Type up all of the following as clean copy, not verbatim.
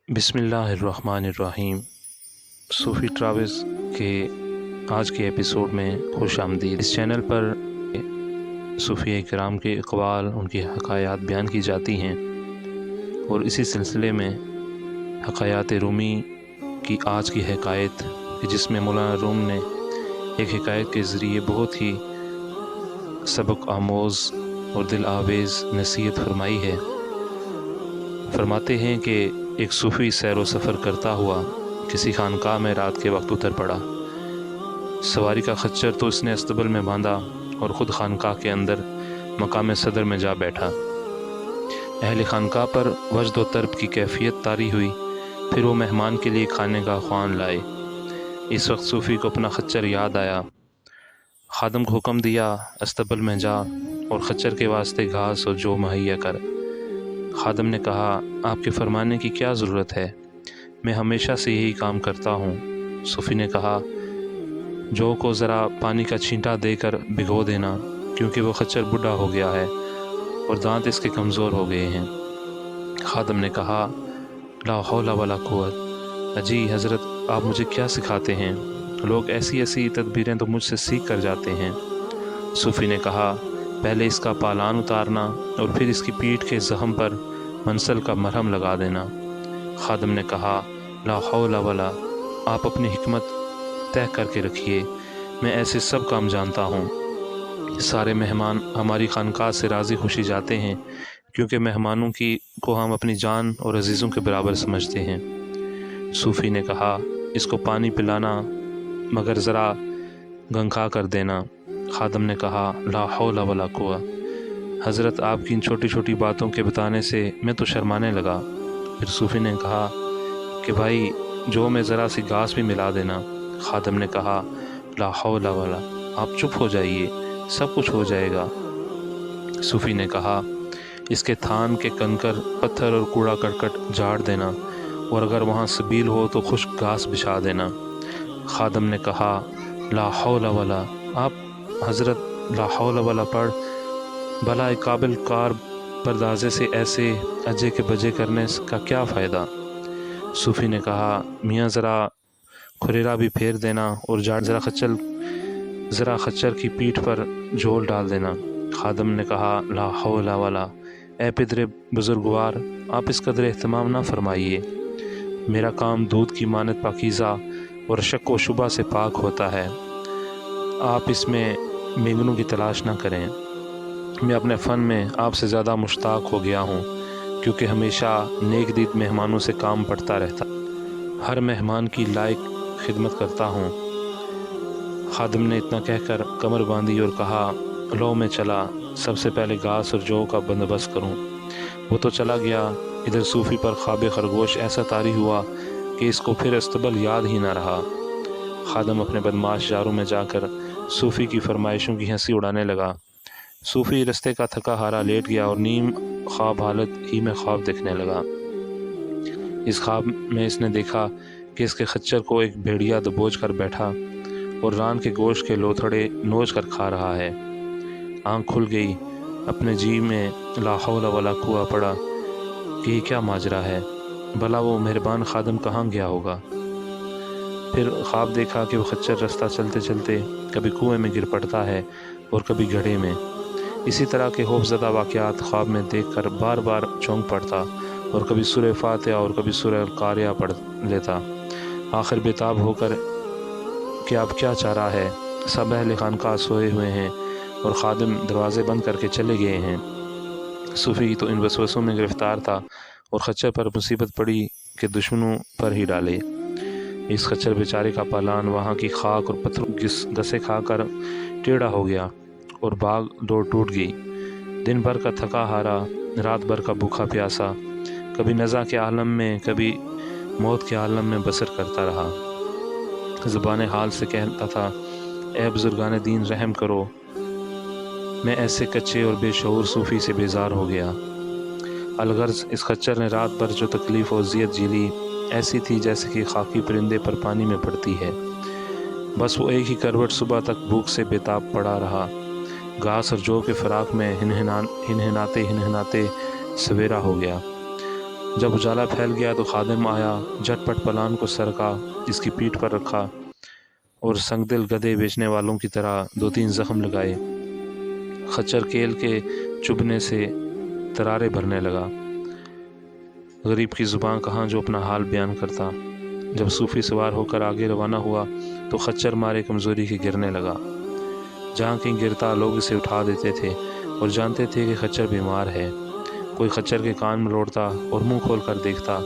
बिस्मिल्लाहिर्रहमानिर्रहीम। सूफ़ी ट्रैवल्स के आज के एपिसोड में खुश आमदीद। इस चैनल पर सूफ़ी किराम के अक़वाल, उनकी हकायात बयान की जाती हैं और इसी सिलसिले में हकायात रूमी की आज की हकायत कि जिसमें मौलाना रूम ने एक हकायत के ज़रिए बहुत ही सबक आमोज़ और दिल आवेज़ नसीहत फरमाई है। फरमाते हैं कि एक सूफ़ी सैर व सफ़र करता हुआ किसी खानकाह में रात के वक्त उतर पड़ा। सवारी का खच्चर तो उसने अस्तबल में बांधा और ख़ुद खानकाह के अंदर मकाम सदर में जा बैठा। अहले खानकाह पर वजद व तरब की कैफियत तारी हुई। फिर वो मेहमान के लिए खाने का ख्वान लाए। इस वक्त सूफ़ी को अपना खच्चर याद आया। खादम को हुक्म दिया, अस्तबल में जा और खच्चर के वास्ते घास और जौ मुहैया कर। खादम ने कहा, आपके फरमाने की क्या ज़रूरत है, मैं हमेशा से यही काम करता हूँ। सूफ़ी ने कहा, जौ को ज़रा पानी का छींटा देकर भिगो देना, क्योंकि वो खच्चर बूढ़ा हो गया है और दांत इसके कमज़ोर हो गए हैं। खादम ने कहा, ला हौला वला कुव्वत। अजी हज़रत, आप मुझे क्या सिखाते हैं? लोग ऐसी ऐसी तदबीरें तो मुझसे सीख कर जाते हैं। सूफ़ी ने कहा, पहले इसका पालान उतारना और फिर इसकी पीठ के ज़ख़म पर मंसल का मरहम लगा देना। खादम ने कहा, ला हौला वला। आप अपनी हिकमत तय करके रखिए, मैं ऐसे सब काम जानता हूँ। सारे मेहमान हमारी खानकाह से राज़ी खुशी जाते हैं, क्योंकि मेहमानों को हम अपनी जान और अजीज़ों के बराबर समझते हैं। सूफ़ी ने कहा, इसको पानी पिलाना मगर ज़रा गंगा कर देना। खादम ने कहा, ला हौला वला कुव्वा। हज़रत, आपकी इन छोटी छोटी बातों के बताने से मैं तो शर्माने लगा। फिर सूफ़ी ने कहा कि भाई, जो में ज़रा सी घास भी मिला देना। खादम ने कहा, ला हौला वला। आप चुप हो जाइए, सब कुछ हो जाएगा। सूफ़ी ने कहा, इसके थान के कंकर, पत्थर और कूड़ा करकट झाड़ देना और अगर वहाँ सबील हो तो खुश्क घास बिछा देना। खादम ने कहा, ला हौला वला। आप हज़रत ला हौला वला पढ़, भला एक काबिल कार परदाजे से ऐसे अजे के बजे करने का क्या फ़ायदा? सूफ़ी ने कहा, मियाँ ज़रा खुरेरा भी फेर देना और ज़रा खच्चर की पीठ पर झोल डाल देना। खादम ने कहा, ला हौला वला। ए पिदरे बुज़ुर्गवार, आप इस कदर एहतमाम ना फरमाइए। मेरा काम दूध की मानत पाकीज़ा और शक व शुबा से पाक होता है। आप इसमें मेंगनों की तलाश ना करें। मैं अपने फ़न में आपसे ज़्यादा मुश्ताक हो गया हूँ, क्योंकि हमेशा नेक दीद मेहमानों से काम पड़ता रहता, हर मेहमान की लायक खिदमत करता हूँ। खादम ने इतना कहकर कमर बांधी और कहा, लो मैं चला, सबसे पहले घास और जौ का बंदोबस्त करूँ। वो तो चला गया। इधर सूफ़ी पर ख्वाब खरगोश ऐसा तारी हुआ कि इसको फिर अस्तबल याद ही ना रहा। खादम अपने बदमाश जारों में जाकर सूफ़ी की फरमाइशों की हंसी उड़ाने लगा। सूफ़ी रस्ते का थका हारा लेट गया और नीम ख्वाब हालत ही में ख्वाब देखने लगा। इस ख्वाब में इसने देखा कि इसके खच्चर को एक भेड़िया दबोच कर बैठा और रान के गोश्त के लोथड़े नोच कर खा रहा है। आँख खुल गई। अपने जी में ला हौला वला कुव्वा पड़ा कि ये क्या माजरा है, भला वो मेहरबान खादम कहाँ गया होगा। फिर ख्वाब देखा कि वो खच्चर रास्ता चलते चलते कभी कुएं में गिर पड़ता है और कभी गड्ढे में। इसी तरह के खौफज़दा वाक़यात ख्वाब में देखकर बार बार चौंक पड़ता और कभी सूरह फातिहा और कभी सूरह कारिया पढ़ लेता। आखिर बेताब होकर कि अब क्या चारा है, सब अहले खानकाह सोए हुए हैं और खादिम दरवाज़े बंद करके चले गए हैं। सूफ़ी तो इन वसवसों में गिरफ़्तार था और खच्चर पर मुसीबत पड़ी कि दुश्मनों पर ही डाले। इस खच्चर बेचारे का पालान वहाँ की खाक और पत्थरों घसे खाकर टेढ़ा हो गया और बाग डोर टूट गई। दिन भर का थका हारा, रात भर का भूखा प्यासा, कभी नज़ा के आलम में कभी मौत के आलम में बसर करता रहा। ज़ुबान हाल से कहता था, ए बुज़ुर्गान दीन रहम करो, मैं ऐसे कच्चे और बेशऊर सूफ़ी से बेजार हो गया। अलगर्ज़ इस खच्चर ने रात भर जो तकलीफ़ और ज़ियत झेली ऐसी थी जैसे कि खाकी परिंदे पर पानी में पड़ती है। बस वो एक ही करवट सुबह तक भूख से बेताब पड़ा रहा। घास और जौ के फ़राक में हिनहिनाते हिनहिनाते सवेरा हो गया। جب اجالا پھیل گیا تو خادم آیا، جھٹ پٹ پلان کو سرکا، اس کی پیٹھ پر رکھا اور سنگدل گدھے بیچنے والوں کی طرح 2-3 زخم لگائے۔ خچر کیل کے چبھنے سے ترارے بھرنے لگا۔ غریب کی زبان کہاں جو اپنا حال بیان کرتا۔ جب صوفی سوار ہو کر آگے روانہ ہوا تو خچر مارے کمزوری کے گرنے لگا۔ جہاں کہیں گرتا لوگ اسے اٹھا دیتے تھے اور جانتے تھے کہ خچر بیمار ہے۔ کوئی خچر کے کان میں روڑتا اور منہ کھول کر دیکھتا،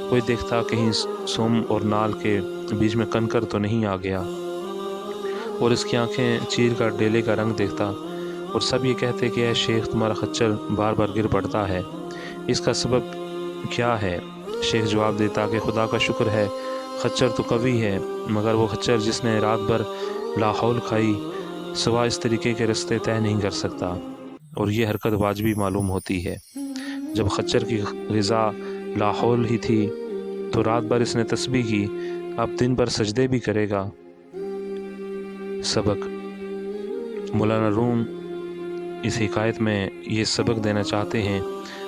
کوئی دیکھتا کہیں سم اور نال کے بیچ میں کنکر تو نہیں آ گیا، اور اس کی آنکھیں چیر کر ڈیلے کا رنگ دیکھتا، اور سب یہ کہتے کہ اے شیخ تمہارا خچر بار بار گر پڑتا ہے، اس کا سبب کیا ہے؟ شیخ جواب دیتا کہ خدا کا شکر ہے، خچر تو قوی ہے، مگر وہ خچر جس نے رات بھر لاحول کھائی سوا اس طریقے کے رستے طے نہیں کر سکتا، اور یہ حرکت واجبی معلوم ہوتی ہے۔ جب خچر کی غذا لاحول ہی تھی تو رات بھر اس نے تسبیح کی، اب دن بھر سجدے بھی کرے گا۔ سبق: مولانا روم اس حکایت میں یہ سبق دینا چاہتے ہیں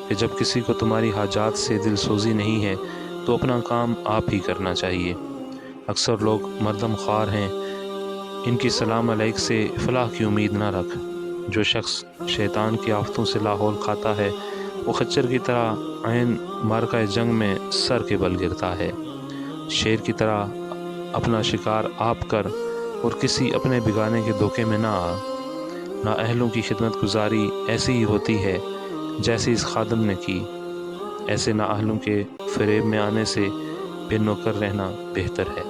کہ جب کسی کو تمہاری حاجات سے دل سوزی نہیں ہے تو اپنا کام آپ ہی کرنا چاہیے۔ اکثر لوگ مردم خوار ہیں، ان کی سلام علیک سے فلاح کی امید نہ رکھ۔ جو شخص شیطان کی آفتوں سے لاحول کھاتا ہے وہ خچر کی طرح عین مارکہ جنگ میں سر کے بل گرتا ہے۔ شیر کی طرح اپنا شکار آپ کر اور کسی اپنے بگانے کے دھوکے میں نہ آ۔ نااہلوں کی خدمت گزاری ایسی ہی ہوتی ہے جیسی اس خادم نے کی۔ ایسے نااہلوں کے فریب میں آنے سے بے نوکر رہنا بہتر ہے۔